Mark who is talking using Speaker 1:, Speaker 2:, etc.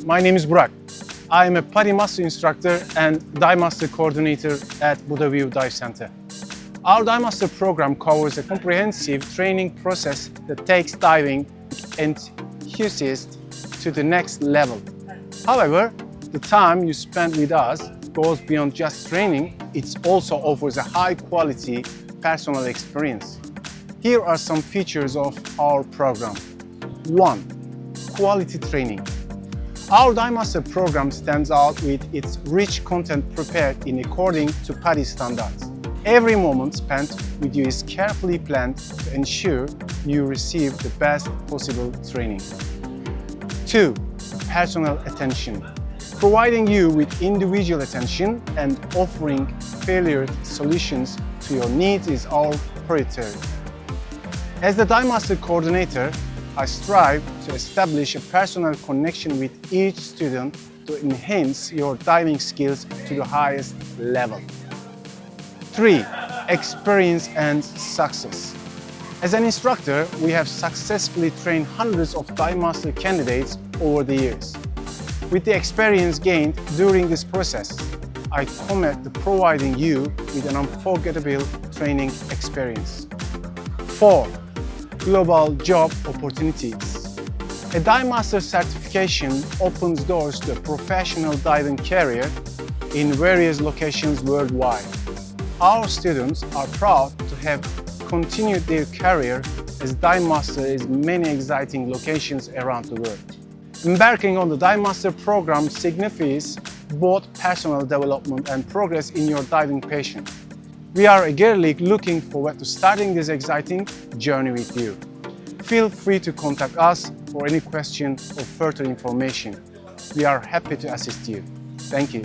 Speaker 1: my name is Burak. I am a Padi Master instructor and Divemaster coordinator at Buddha Dive Center. Our Divemaster program covers a comprehensive training process that takes diving enthusiasts to the next level. However, the time you spend with us goes beyond just training. It also offers a high-quality personal experience. Here are some features of our program. 1. Quality training. Our Divemaster program stands out with its rich content prepared in according to Padi standards. Every moment spent with you is carefully planned to ensure you receive the best possible training. 2. Personal attention. Providing you with individual attention and offering tailored solutions to your needs is our priority. As the Divemaster coordinator, I strive to establish a personal connection with each student to enhance your diving skills to the highest level. 3. Experience and success. As an instructor, we have successfully trained hundreds of Divemaster candidates over the years. With the experience gained during this process, I commit to providing you with an unforgettable training experience. 4. Global job opportunities. A Divemaster certification opens doors to a professional diving career in various locations worldwide. Our students are proud to have continued their career as Divemaster in many exciting locations around the world. Embarking on the Divemaster program signifies both personal development and progress in your diving passion. We are eagerly looking forward to starting this exciting journey with you. Feel free to contact us for any question or further information. We are happy to assist you. Thank you.